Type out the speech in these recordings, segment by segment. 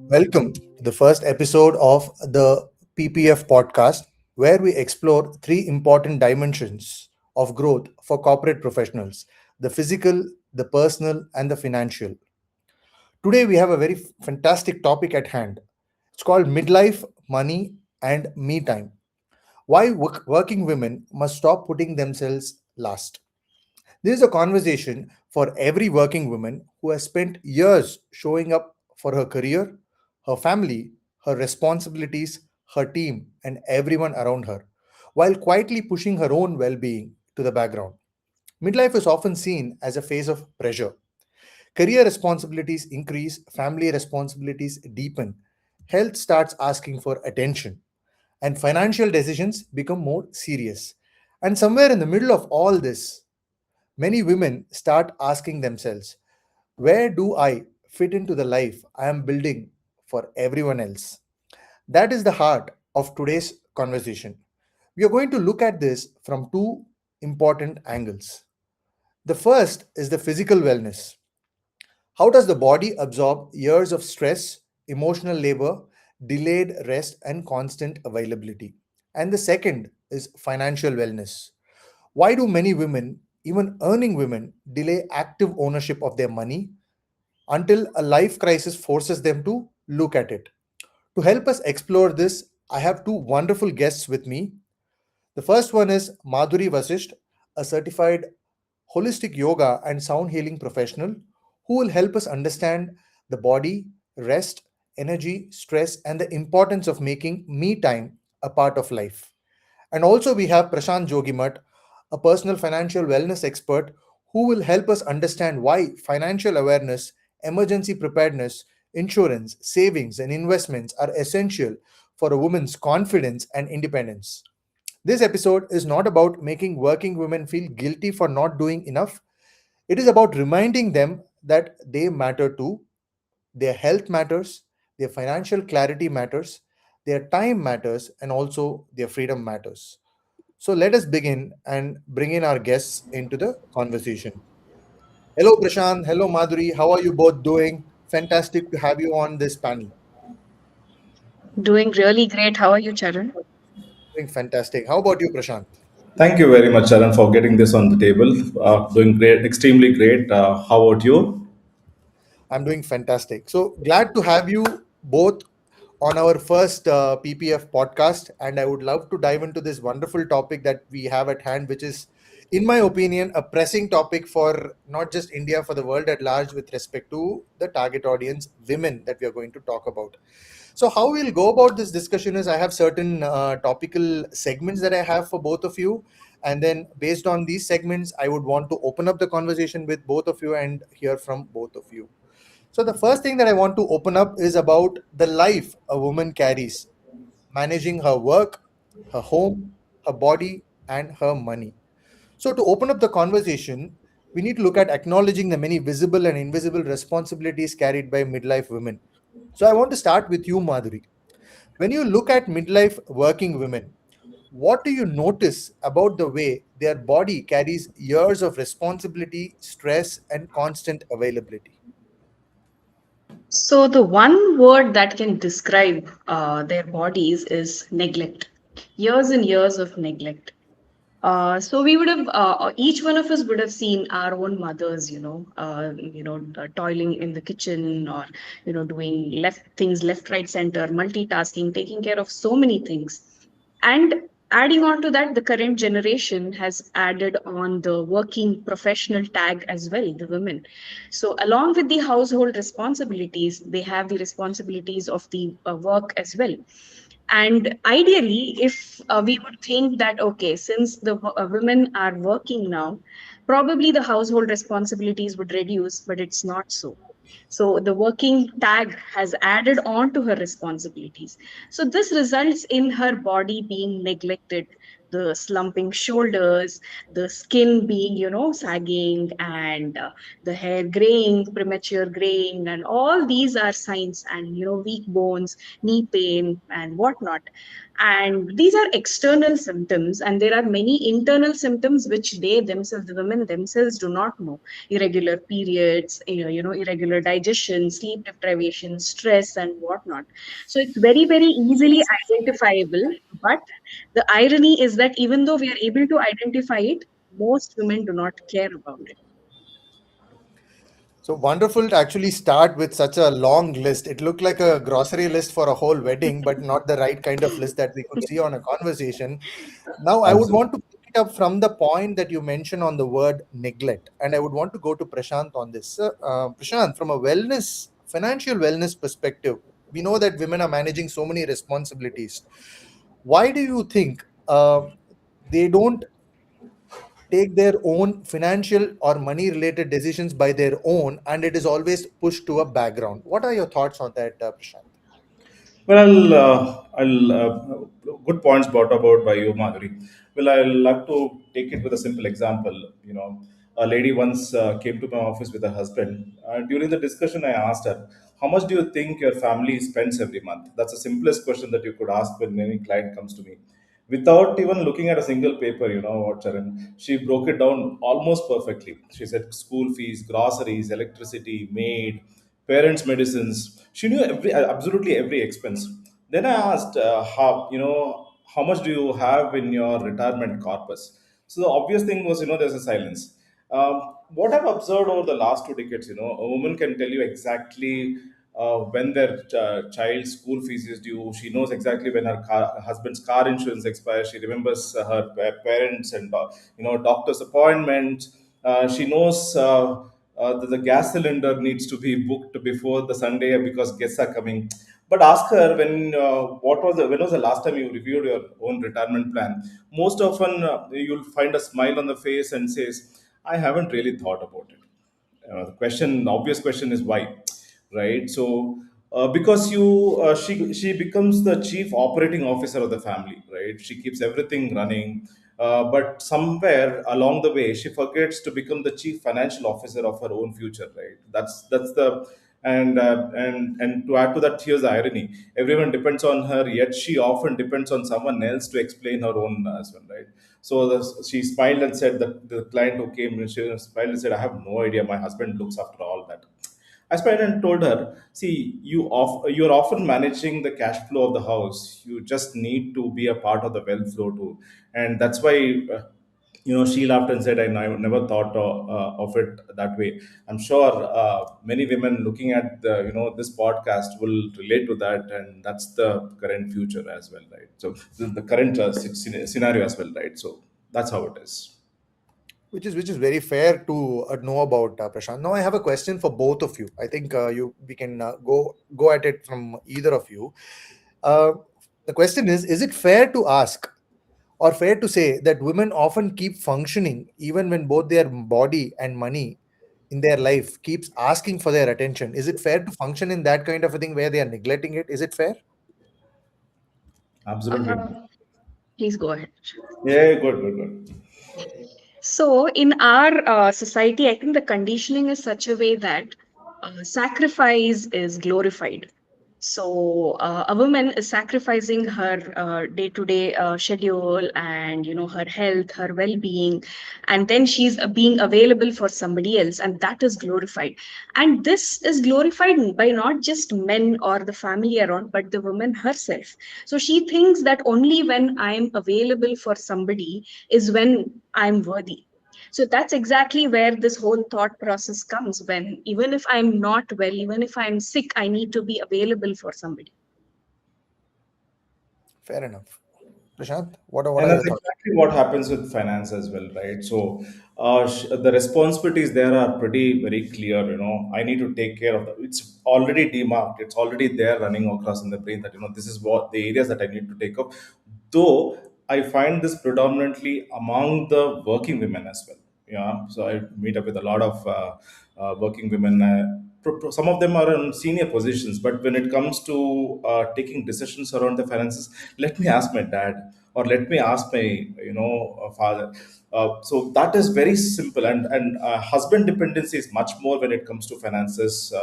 Welcome to the first episode of the PPF podcast, where we explore three important dimensions of growth for corporate professionals: the physical, the personal, and the financial. Today, we have a very fantastic topic at hand. It's called midlife, money, and me time. Why working women must stop putting themselves last. This is a conversation for every working woman who has spent years showing up for her career, her family, her responsibilities, her team, and everyone around her, while quietly pushing her own well being to the background. Midlife is often seen as a phase of pressure. Career responsibilities increase, family responsibilities deepen, health starts asking for attention, and financial decisions become more serious. And somewhere in the middle of all this, many women start asking themselves, where do I fit into the life I am building for everyone else? That is the heart of today's conversation. We are going to look at this from two important angles. The first is the physical wellness. How does the body absorb years of stress, emotional labor, delayed rest, and constant availability? And the second is financial wellness. Why do many women, even earning women, delay active ownership of their money until a life crisis forces them to look at it? To help us explore this, I have two wonderful guests with me. The first one is Madhuri Vasisht, a certified holistic yoga and sound healing professional who will help us understand the body, rest, energy, stress, and the importance of making me time a part of life. And also, we have Prashant Jogimat, a personal financial wellness expert who will help us understand why financial awareness, emergency preparedness, insurance, savings, and investments are essential for a woman's confidence and independence. This episode is not about making working women feel guilty for not doing enough. It is about reminding them that they matter too. Their health matters, their financial clarity matters, their time matters, and also their freedom matters. So let us begin and bring in our guests into the conversation. Hello, Prashant. Hello, Madhuri. How are you both doing? Fantastic to have you on this panel. Doing really great. How are you, Charan? Doing fantastic. How about you, Prashant? Thank you very much, Sharon, for getting this on the table. Doing great, extremely great. How about you? I'm doing fantastic. So glad to have you both on our first PPF podcast. And I would love to dive into this wonderful topic that we have at hand, which is, in my opinion, a pressing topic for not just India, for the world at large, with respect to the target audience, women, that we are going to talk about. So, how we'll go about this discussion is I have certain topical segments that I have for both of you. And then, based on these segments, I would want to open up the conversation with both of you and hear from both of you. So, the first thing that I want to open up is about the life a woman carries, managing her work, her home, her body, and her money. So, to open up the conversation, we need to look at acknowledging the many visible and invisible responsibilities carried by midlife women. So, I want to start with you, Madhuri. When you look at midlife working women, what do you notice about the way their body carries years of responsibility, stress, and constant availability? So, the one word that can describe their bodies is neglect. Years and years of neglect. So we would have each one of us would have seen our own mothers, toiling in the kitchen or doing left things left, right, center, multitasking, taking care of so many things. And adding on to that, the current generation has added on the working professional tag as well, the women. So, along with the household responsibilities, they have the responsibilities of the work as well. And ideally, if we would think that, okay, since the women are working now, probably the household responsibilities would reduce, but it's not so. So the working tag has added on to her responsibilities. So this results in her body being neglected, the slumping shoulders, the skin being, sagging, and the hair graying, premature graying, and all these are signs, and, weak bones, knee pain, and whatnot. And these are external symptoms, and there are many internal symptoms which they themselves, the women themselves, do not know. Irregular periods, irregular digestion, sleep deprivation, stress, and whatnot. So it's very, very easily identifiable. But the irony is that even though we are able to identify it, most women do not care about it. So wonderful to actually start with such a long list. It looked like a grocery list for a whole wedding, but not the right kind of list that we could see on a conversation. Now, I would want Absolutely. to pick it up from the point that you mentioned on the word neglect, and I would want to go to Prashant on this. Prashant, from a financial wellness perspective, we know that women are managing so many responsibilities. Why do you think they don't take their own financial or money related decisions by their own, and it is always pushed to a background? What are your thoughts on that, Prashant? Well, good points brought about by you, Madhuri. Well, I'll like to take it with a simple example. A lady once came to my office with her husband. During the discussion, I asked her, "How much do you think your family spends every month?" That's the simplest question that you could ask when any client comes to me. Without even looking at a single paper, you know what, Charan? She broke it down almost perfectly. She said school fees, groceries, electricity, maid, parents' medicines. She knew absolutely every expense. Then I asked, how much do you have in your retirement corpus? So the obvious thing was, there's a silence. What I've observed over the last 2 decades, a woman can tell you exactly when their child's school fees is due. She knows exactly when her husband's car insurance expires. She remembers her parents and doctor's appointments. She knows that the gas cylinder needs to be booked before the Sunday because guests are coming. But ask her when was the last time you reviewed your own retirement plan? Most often, you'll find a smile on the face and says, "I haven't really thought about it." The obvious question is why, right? So because she becomes the chief operating officer of the family, right? She keeps everything running, but somewhere along the way she forgets to become the chief financial officer of her own future, right? That's the and to add to that, here's the irony: everyone depends on her, yet she often depends on someone else to explain her own as well, right? So she smiled and said that the client who came, she smiled and said, "I have no idea. My husband looks after all that." I smiled and told her, "See, you're often managing the cash flow of the house. You just need to be a part of the wealth flow too." And that's why, she laughed and said, "I never thought of it that way." I'm sure many women looking at this podcast will relate to that, and that's the current future as well, right? So the current scenario as well, right? So that's how it is. Which is very fair to know about, Prashant. Now I have a question for both of you. I think you we can go at it from either of you. Uh, the question is it fair to ask or fair to say that women often keep functioning even when both their body and money in their life keeps asking for their attention? Is it fair to function in that kind of a thing where they are neglecting it? Is it fair? Absolutely. Uh, Please go ahead. Yeah, good, good, good. So, in our society, I think the conditioning is such a way that sacrifice is glorified. So, a woman is sacrificing her day-to-day schedule and her health, her well-being, and then she's being available for somebody else, and that is glorified. And this is glorified by not just men or the family around, but the woman herself. So she thinks that only when I'm available for somebody is when I'm worthy. So that's exactly where this whole thought process comes, when even if I'm not well, even if I'm sick, I need to be available for somebody. Fair enough. Prashant, what And are your that's thoughts? exactly what happens with finance as well, right? So the responsibilities there are pretty very clear. I need to take care of it's already demarked. It's already there running across in the brain that this is what the areas that I need to take up. Though I find this predominantly among the working women as well. Yeah, so I meet up with a lot of working women. Some of them are in senior positions, but when it comes to taking decisions around the finances, let me ask my dad, or let me ask my father. So that is very simple, and husband dependency is much more when it comes to finances.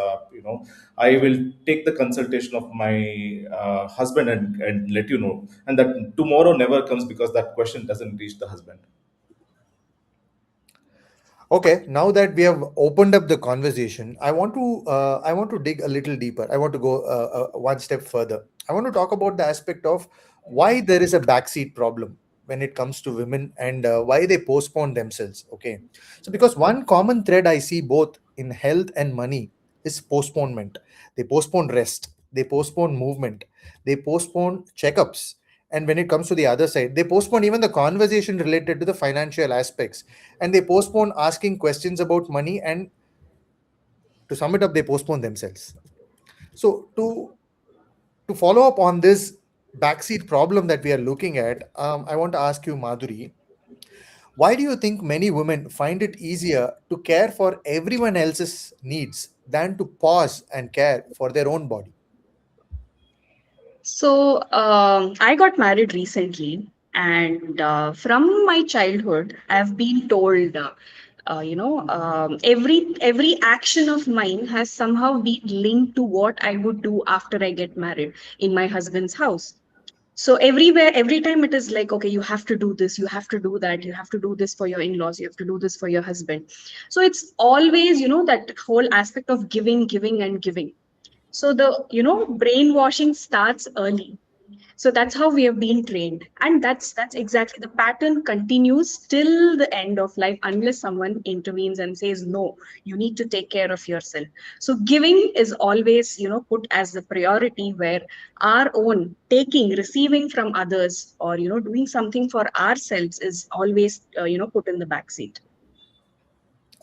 I will take the consultation of my husband and let you know, and that tomorrow never comes because that question doesn't reach the husband. Okay, now that we have opened up the conversation, I want to dig a little deeper. I want to go one step further. I want to talk about the aspect of why there is a backseat problem when it comes to women, and why they postpone themselves. Okay, so because one common thread I see both in health and money is postponement. They postpone rest, they postpone movement, they postpone checkups, and when it comes to the other side, they postpone even the conversation related to the financial aspects, and they postpone asking questions about money, and to sum it up, they postpone themselves. So to follow up on this backseat problem that we are looking at, I want to ask you, Madhuri, why do you think many women find it easier to care for everyone else's needs than to pause and care for their own body? So, I got married recently, and from my childhood, I've been told, every action of mine has somehow been linked to what I would do after I get married in my husband's house. So everywhere, every time it is like, okay, you have to do this, you have to do that, you have to do this for your in-laws, you have to do this for your husband. So it's always, that whole aspect of giving, giving, and giving. So the, brainwashing starts early. So that's how we have been trained, and that's exactly the pattern continues till the end of life unless someone intervenes and says, no, you need to take care of yourself. So giving is always, put as the priority, where our own taking, receiving from others, or doing something for ourselves is always, put in the back seat.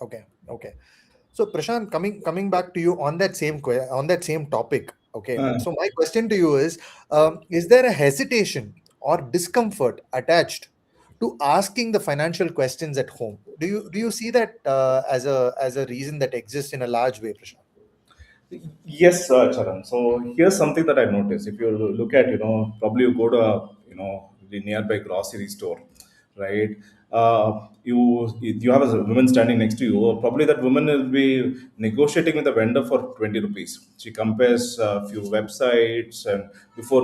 Okay, okay. So Prashant, coming back to you on that on that same topic. Okay, Uh, so my question to you is there a hesitation or discomfort attached to asking the financial questions at home? Do you see that as a reason that exists in a large way, Prashant? Yes, Charan. So here's something that I noticed. If you look at, probably you go to, the nearby grocery store, right? You have a woman standing next to you. Probably that woman will be negotiating with the vendor for 20 rupees. She compares a few websites and before,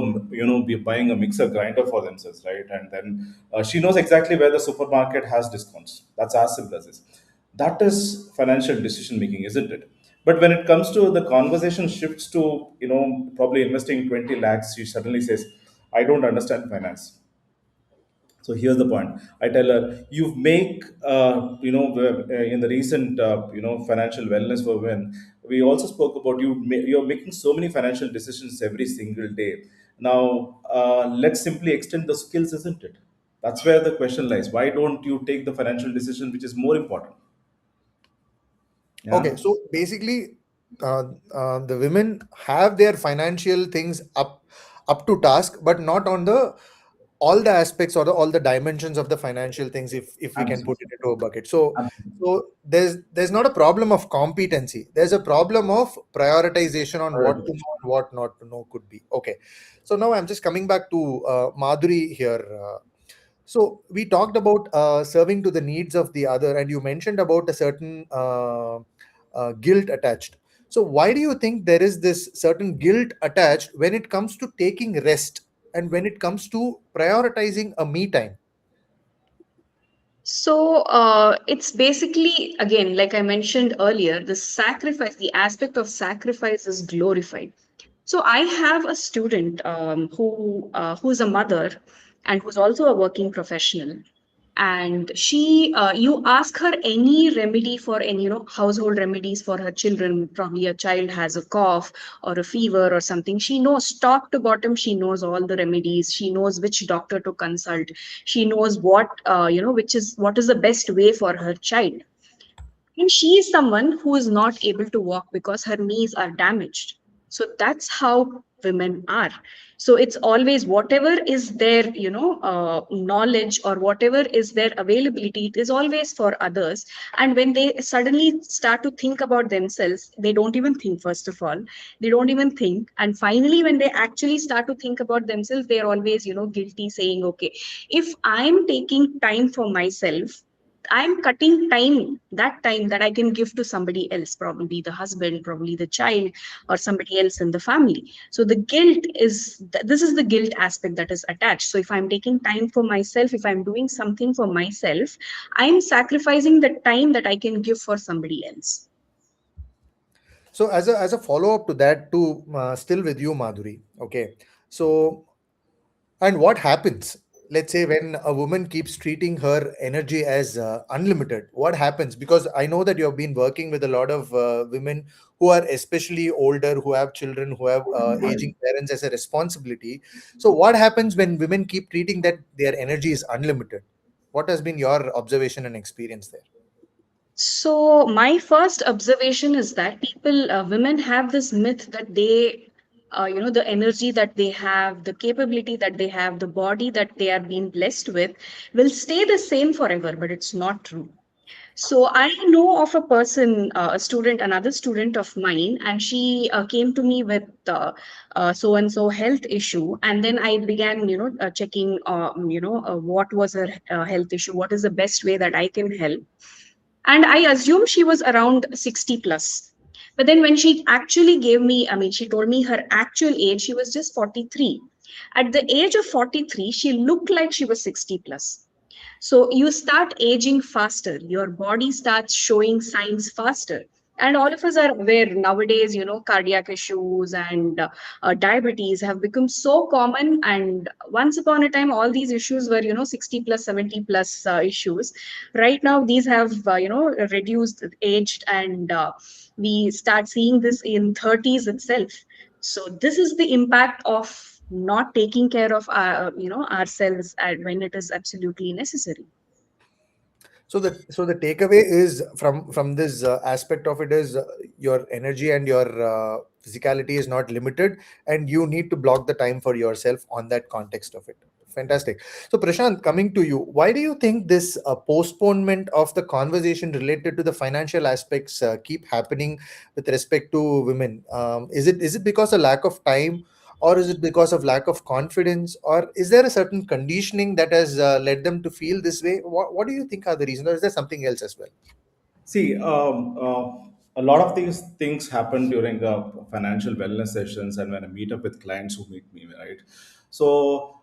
be buying a mixer grinder for themselves, right? And then she knows exactly where the supermarket has discounts. That's as simple as this. That is financial decision making, isn't it? But when it comes to the conversation shifts to, probably investing 20 lakhs, she suddenly says, I don't understand finance. So here's the point. I tell her, you make, in the recent, financial wellness for women, we also spoke about you're making so many financial decisions every single day. Now, let's simply extend the skills, isn't it? That's where the question lies. Why don't you take the financial decision, which is more important? Okay, Yeah. so basically, the women have their financial things up to task, but not on the all the aspects or all the dimensions of the financial things, if we can put Absolutely. it into a bucket. So Absolutely. there's not a problem of competency, there's a problem of prioritization on what to know and what not to know could be. Okay, so now I'm just coming back to Madhuri here. So we talked about serving to the needs of the other, and you mentioned about a certain guilt attached. So why do you think there is this certain guilt attached when it comes to taking rest and when it comes to prioritizing a me time? So it's basically, again, like I mentioned earlier, the sacrifice, the aspect of sacrifice is glorified. So I have a student who's a mother and who's also a working professional, and you ask her any remedy for any, household remedies for her children. Probably a child has a cough or a fever or something, she knows top to bottom, she knows all the remedies, she knows which doctor to consult, she knows what is the best way for her child. And she is someone who is not able to walk because her knees are damaged. So that's how women are. So it's always whatever is their, knowledge, or whatever is their availability, it is always for others. And when they suddenly start to think about themselves, they don't even think. First of all, they don't even think, and finally when they actually start to think about themselves, they are always, guilty, saying, okay, if I'm taking time for myself, I'm cutting time, that time that I can give to somebody else, probably the husband, probably the child, or somebody else in the family. So the guilt is, this is the guilt aspect that is attached. So if I'm taking time for myself, if I'm doing something for myself, I'm sacrificing the time that I can give for somebody else. So as a follow up to that, to still with you, Madhuri. Okay, so and what happens? Let's say when a woman keeps treating her energy as unlimited, what happens? Because I know that you have been working with a lot of women who are especially older, who have children, who have aging parents as a responsibility. So, what happens when women keep treating that their energy is unlimited? What has been your observation and experience there? So my first observation is that people, women have this myth that they, the energy that they have, the capability that they have, the body that they are being blessed with, will stay the same forever. But it's not true. So I know of a person, a student, another student of mine, and she came to me with so and so health issue, and then I began, checking, what was her health issue, what is the best way that I can help, and I assumed she was around 60 plus. But then when she actually gave me, I mean, she told me her actual age, she was just 43. At the age of 43, she looked like she was 60 plus. So you start aging faster, your body starts showing signs faster. And all of us are aware nowadays, cardiac issues and diabetes have become so common. And once upon a time, all these issues were, 60 plus, 70 plus issues. Right now, these have, reduced, aged, and we start seeing this in 30s itself. So this is the impact of not taking care of ourselves when it is absolutely necessary. So the takeaway is from this aspect of it is your energy and your physicality is not limited, and you need to block the time for yourself on that context of it. Fantastic. So Prashant, coming to you, why do you think this postponement of the conversation related to the financial aspects keep happening with respect to women? Is it because of lack of time, or is it because of lack of confidence, or is there a certain conditioning that has led them to feel this way? What do you think are the reasons, or is there something else as well? See, a lot of these things happen during financial wellness sessions and when I meet up with clients who meet me, right? So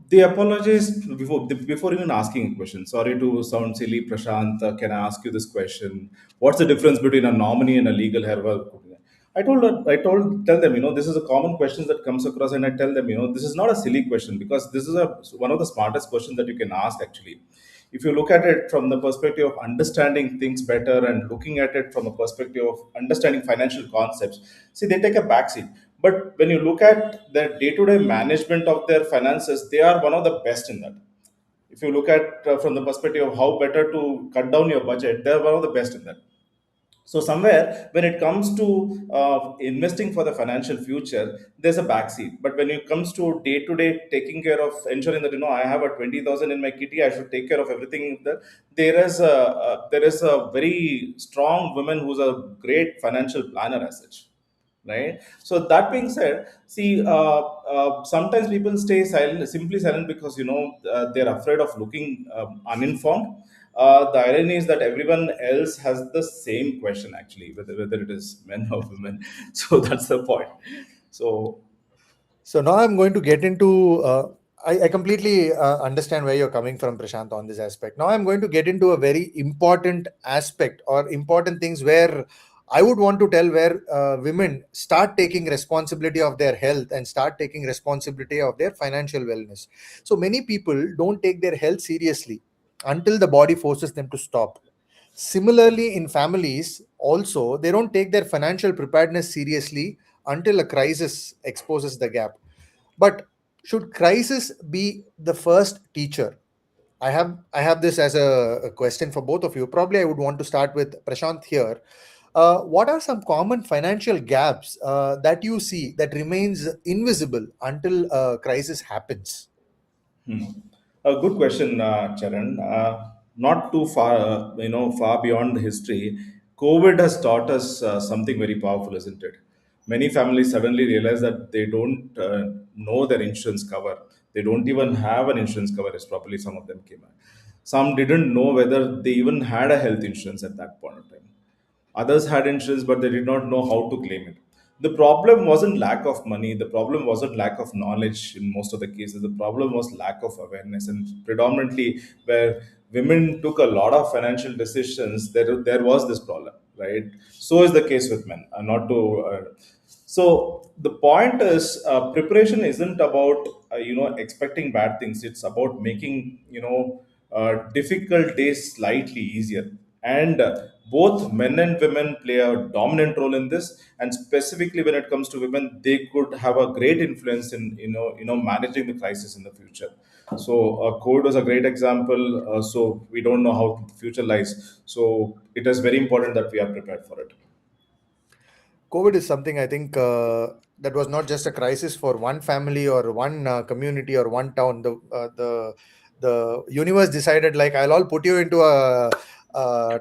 they apologize before even asking a question. Sorry to sound silly, Prashant. Can I ask you this question? What's the difference between a nominee and a legal herbal? Tell them, this is a common question that comes across, and I tell them, this is not a silly question because this is one of the smartest questions that you can ask actually. If you look at it from the perspective of understanding things better and looking at it from a perspective of understanding financial concepts, see, they take a backseat. But when you look at their day-to-day management of their finances, they are one of the best in that. If you look at from the perspective of how better to cut down your budget, they're one of the best in that. So somewhere when it comes to investing for the financial future, there's a backseat. But when it comes to day to day taking care of ensuring that I have a 20,000 in my kitty, I should take care of everything. There is a very strong woman who's a great financial planner as such, right? So that being said, see, sometimes people stay silent, simply silent, because they're afraid of looking uninformed. The irony is that everyone else has the same question actually, whether it is men or women. So that's the point. So So now I'm going to get into. I completely understand where you're coming from, Prashant, on this aspect. Now I'm going to get into a very important aspect or important things where I would want to tell where women start taking responsibility of their health and start taking responsibility of their financial wellness. So many people don't take their health seriously until the body forces them to stop. Similarly, in families, also, they don't take their financial preparedness seriously until a crisis exposes the gap. But should crisis be the first teacher? I have this as a question for both of you. Probably I would want to start with Prashant here. What are some common financial gaps that you see that remains invisible until a crisis happens? Hmm. A good question, Charan. Not too far, far beyond the history. COVID has taught us something very powerful, isn't it? Many families suddenly realize that they don't know their insurance cover. They don't even have an insurance cover, as probably some of them came out. Some didn't know whether they even had a health insurance at that point of time. Others had insurance, but they did not know how to claim it. The problem wasn't lack of money. The problem wasn't lack of knowledge in most of the cases. The problem was lack of awareness. And predominantly, where women took a lot of financial decisions, there was this problem, right? So is the case with men. Not to so the point is, preparation isn't about expecting bad things. It's about making difficult days slightly easier. And both men and women play a dominant role in this. And specifically when it comes to women, they could have a great influence in managing the crisis in the future. So COVID was a great example. So we don't know how the future lies. So it is very important that we are prepared for it. COVID is something I think that was not just a crisis for one family or one community or one town. The universe decided, like, I'll all put you into a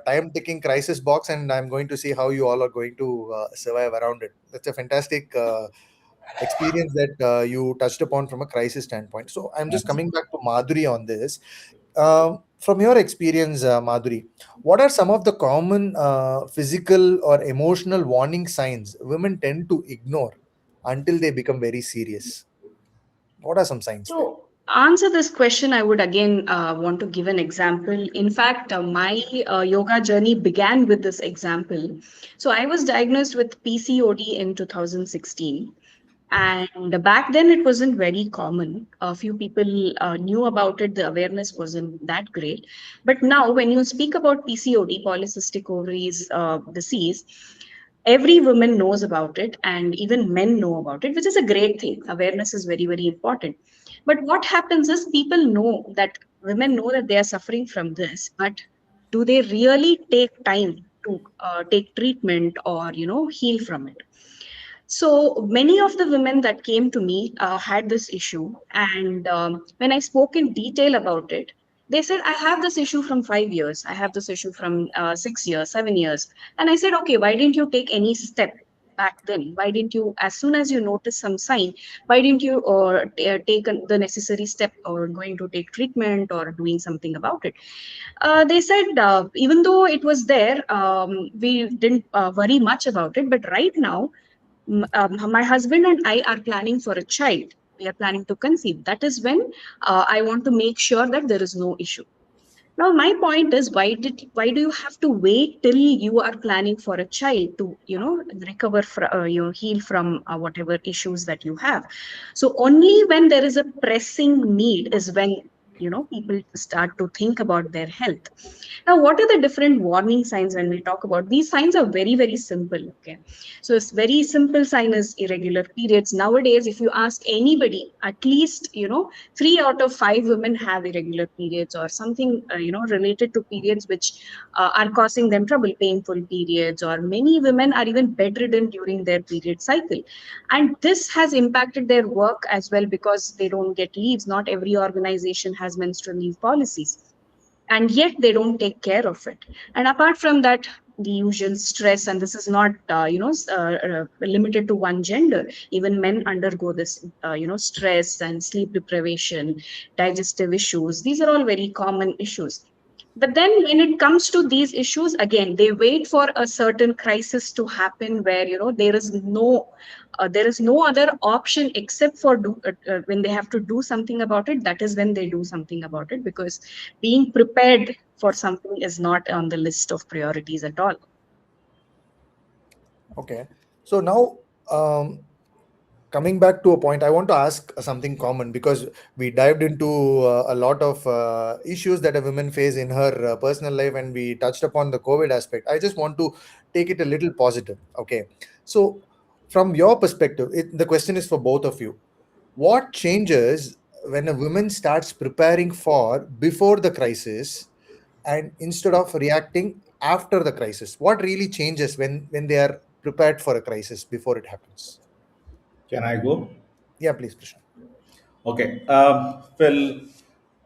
time ticking crisis box, and I'm going to see how you all are going to survive around it. That's a fantastic experience that you touched upon from a crisis standpoint. So I'm just coming Absolutely. back to Madhuri on this. From your experience, Madhuri, what are some of the common physical or emotional warning signs women tend to ignore until they become very serious? What are some signs there? To answer this question, I would again want to give an example. In fact, my yoga journey began with this example. So I was diagnosed with PCOD in 2016. And back then, it wasn't very common. A few people knew about it. The awareness wasn't that great. But now, when you speak about PCOD, polycystic ovaries disease, every woman knows about it, and even men know about it, which is a great thing. Awareness is very, very important. But what happens is people know that women know that they are suffering from this, but do they really take time to take treatment or heal from it? So many of the women that came to me had this issue. And when I spoke in detail about it, they said, I have this issue from 5 years. I have this issue from 6 years, 7 years. And I said, okay, why didn't you take any step back then? Why didn't you, as soon as you notice some sign, why didn't you take the necessary step or going to take treatment or doing something about it? They said, even though it was there, we didn't worry much about it. But right now, my husband and I are planning for a child. We are planning to conceive. That is when I want to make sure that there is no issue. Now, my point is, why do you have to wait till you are planning for a child to recover from heal from whatever issues that you have? So only when there is a pressing need is when people start to think about their health. Now, what are the different warning signs when we talk about these signs? Are very, very simple. Okay. So, it's very simple sign is irregular periods. Nowadays, if you ask anybody, at least, 3 out of 5 women have irregular periods or something, related to periods which are causing them trouble, painful periods, or many women are even bedridden during their period cycle. And this has impacted their work as well because they don't get leaves. Not every organization has menstrual leave policies, and yet they don't take care of it. And apart from that, the usual stress, and this is not limited to one gender. Even men undergo this stress and sleep deprivation, digestive issues. These are all very common issues. But then when it comes to these issues, again, they wait for a certain crisis to happen where there is no other option except for when they have to do something about it. That is when they do something about it, because being prepared for something is not on the list of priorities at all. Okay. So now, um, coming back to a point, I want to ask something common, because we dived into a lot of issues that a woman face in her personal life, and we touched upon the COVID aspect. I just want to take it a little positive. Okay. So, from your perspective, the question is for both of you. What changes when a woman starts preparing for before the crisis, and instead of reacting after the crisis? What really changes when they are prepared for a crisis before it happens? Can I go? Yeah, please, Prashant. Okay. Well,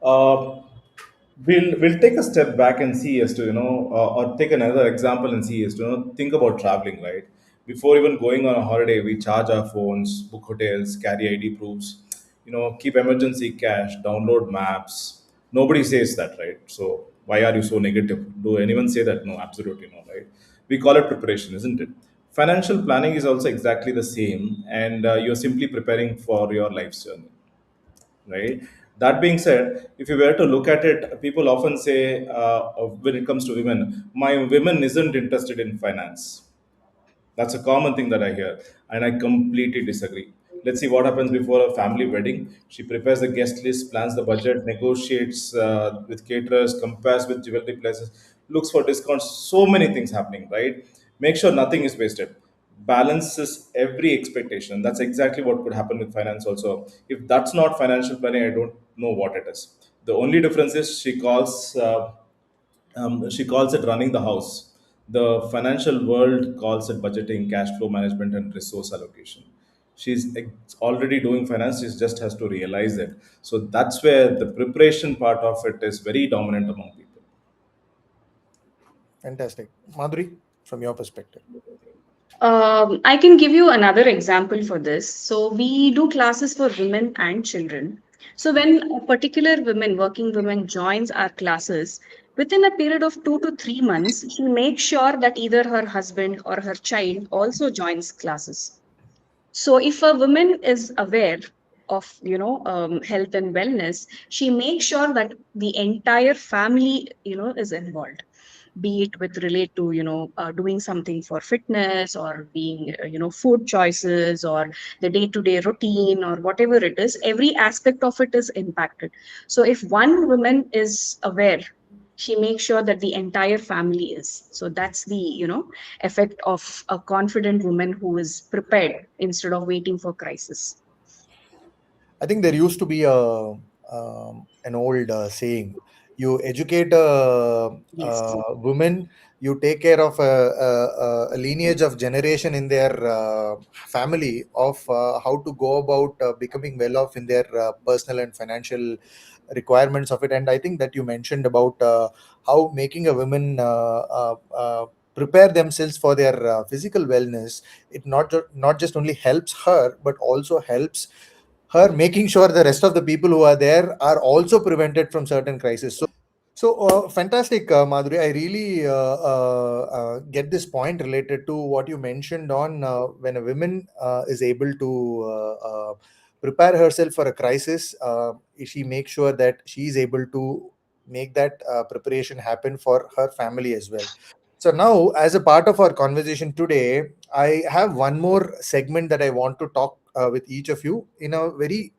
uh, we'll take a step back and see as to or take another example and see as to think about traveling, right? Before even going on a holiday, we charge our phones, book hotels, carry ID proofs, keep emergency cash, download maps. Nobody says that, right? So why are you so negative? Do anyone say that? No, absolutely no, right? We call it preparation, isn't it? Financial planning is also exactly the same, and you're simply preparing for your life's journey, right? That being said, if you were to look at it, people often say, when it comes to women, my women isn't interested in finance. That's a common thing that I hear, and I completely disagree. Let's see what happens before a family wedding. She prepares the guest list, plans the budget, negotiates with caterers, compares with jewelry places, looks for discounts. So many things happening, right? Make sure nothing is wasted. Balances every expectation. That's exactly what could happen with finance also. If that's not financial planning, I don't know what it is. The only difference is she calls it running the house. The financial world calls it budgeting, cash flow management, and resource allocation. Already doing finance, she just has to realize it. So that's where the preparation part of it is very dominant among people. Fantastic. Madhuri, from your perspective. I can give you another example for this. So we do classes for women and children. So when a particular woman, working woman, joins our classes, within a period of 2 to 3 months, she makes sure that either her husband or her child also joins classes. So if a woman is aware of health and wellness, she makes sure that the entire family is involved, be it with relate to doing something for fitness, or being food choices, or the day to day routine, or whatever it is. Every aspect of it is impacted. So if one woman is aware, she makes sure that the entire family is. So that's the effect of a confident woman who is prepared instead of waiting for crisis. I think there used to be an old saying: "You educate Yes. a woman, you take care of a lineage of generation in their family of how to go about becoming well off in their personal and financial requirements of it." And I think that you mentioned about how making a woman prepare themselves for their physical wellness, it not just only helps her but also helps her making sure the rest of the people who are there are also prevented from certain crises. So fantastic, Madhuri. I really get this point related to what you mentioned on when a woman is able to prepare herself for a crisis. She makes sure that she is able to make that preparation happen for her family as well. So now, as a part of our conversation today, I have one more segment that I want to talk with each of you in a very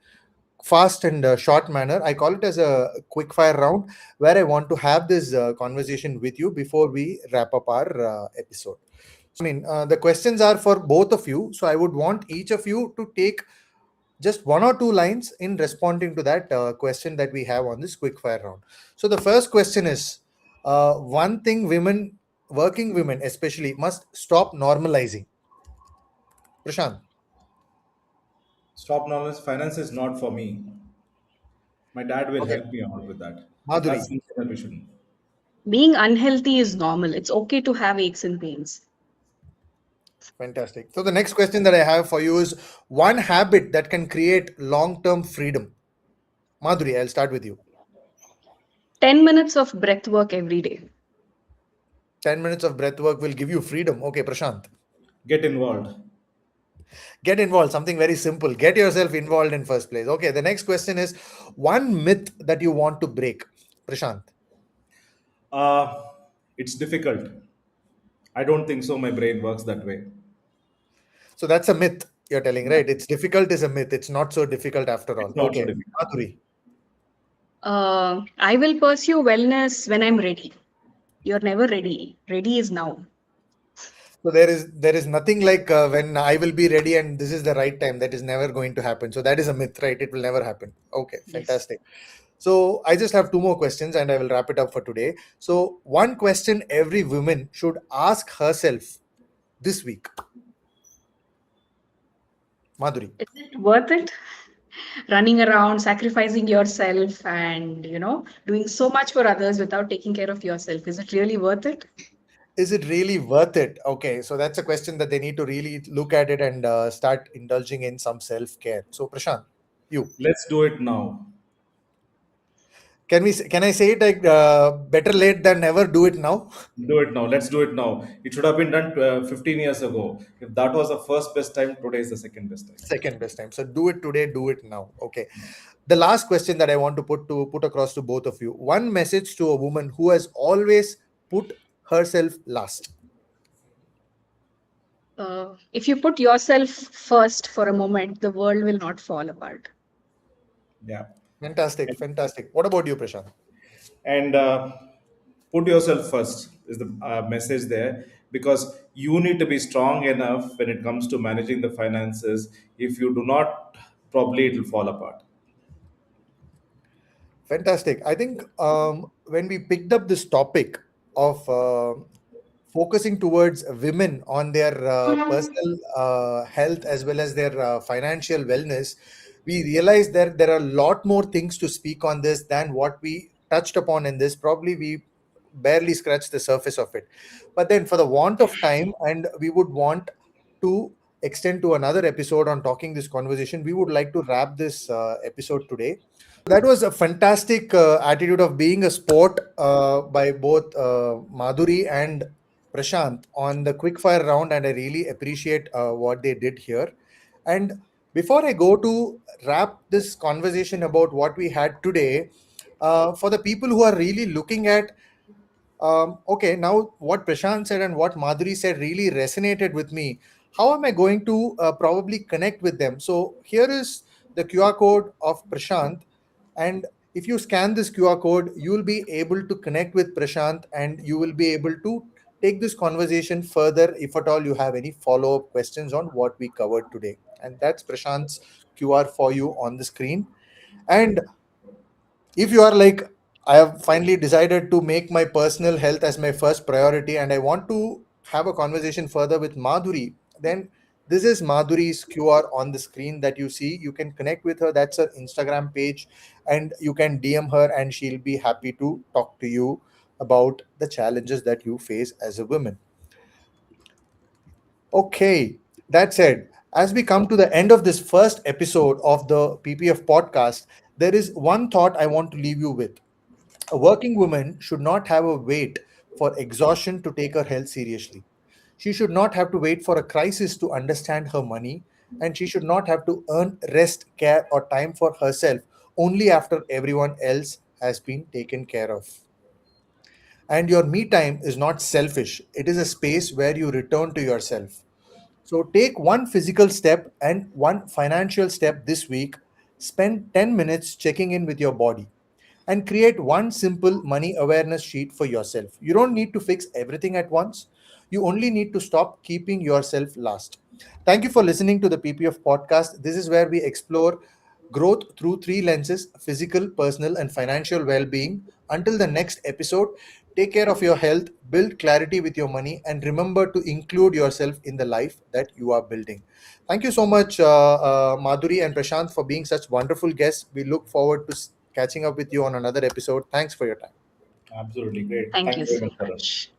fast and short manner. I call it as a quick fire round where I want to have this conversation with you before we wrap up our episode. The questions are for both of you. So I would want each of you to take just one or two lines in responding to that question that we have on this quick fire round. So the first question is one thing working women especially, must stop normalizing. Prashant. Stop knowledge. Finance is not for me. My dad will Okay. help me out with that. Madhuri. That's something that we shouldn't. Being unhealthy is normal. It's okay to have aches and pains. Fantastic. So the next question that I have for you is one habit that can create long-term freedom. Madhuri, I'll start with you. 10 minutes of breath work every day. 10 minutes of breath work will give you freedom. Okay, Prashant. Get involved. Get involved. Something very simple. Get yourself involved in first place. Okay, the next question is one myth that you want to break. Prashant. Uh, it's difficult. I don't think so. My brain works that way. So that's a myth you're telling, Yeah, right? It's difficult is a myth. It's not so difficult after all. it's not so Okay, difficult. Madhuri. I will pursue wellness when I'm ready. You're never ready. Ready is now. So there is nothing like when I will be ready and this is the right time. That is never going to happen. So that is a myth, right? It will never happen. Okay, Yes. fantastic. So I just have two more questions and I will wrap it up for today. So, one question every woman should ask herself this week, Madhuri. Is it worth it? Running around, sacrificing yourself, and doing so much for others without taking care of yourself. Is it really worth it? Is it really worth it? Okay, so that's a question that they need to really look at it and start indulging in some self care. So, Prashant, you Let's do it now. can I say it like better late than never? Do it now. Do it now. Let's do it now. It should have been done 15 years ago. If that was the first best time, today is the second best time. Second best time. So do it today. Do it now. Okay. The last question that I want to put across to both of you. One message to a woman who has always put herself last. If you put yourself first for a moment, the world will not fall apart. Yeah. Fantastic. Fantastic. What about you, Prashant? And put yourself first is the message there, because you need to be strong enough when it comes to managing the finances. If you do not, probably it will fall apart. Fantastic. I think when we picked up this topic of focusing towards women on their personal health as well as their financial wellness, we realized that there are a lot more things to speak on this than what we touched upon in this. Probably we barely scratched the surface of it. But then, for the want of time, and we would want to extend to another episode on talking this conversation, we would like to wrap this episode today. That was a fantastic attitude of being a sport by both Madhuri and Prashant on the quickfire round, and I really appreciate what they did here. And before I go to wrap this conversation about what we had today, for the people who are really looking at okay, now what Prashant said and what Madhuri said really resonated with me. How am I going to probably connect with them? So here is the QR code of Prashant, and if you scan this QR code, you will be able to connect with Prashant, and you will be able to take this conversation further if at all you have any follow up questions on what we covered today. And that's Prashant's QR for you on the screen. And if you are like, I have finally decided to make my personal health as my first priority and I want to have a conversation further with Madhuri, then this is Madhuri's QR on the screen that you see. You can connect with her. That's her Instagram page, and you can DM her and she'll be happy to talk to you about the challenges that you face as a woman. Okay, that said, as we come to the end of this first episode of the PPF podcast, there is one thought I want to leave you with. A working woman should not have a wait for exhaustion to take her health seriously. She should not have to wait for a crisis to understand her money, and she should not have to earn rest, care, or time for herself only after everyone else has been taken care of. And your me time is not selfish, it is a space where you return to yourself. So take one physical step and one financial step this week. Spend 10 minutes checking in with your body and create one simple money awareness sheet for yourself. You don't need to fix everything at once. You only need to stop keeping yourself last. Thank you for listening to the PPF podcast. This is where we explore growth through three lenses: physical, personal, and financial well being. Until the next episode, take care of your health, build clarity with your money, and remember to include yourself in the life that you are building. Thank you so much, Madhuri and Prashant, for being such wonderful guests. We look forward to catching up with you on another episode. Thanks for your time. Absolutely great. Thank Thank you you very so much, Karan. much.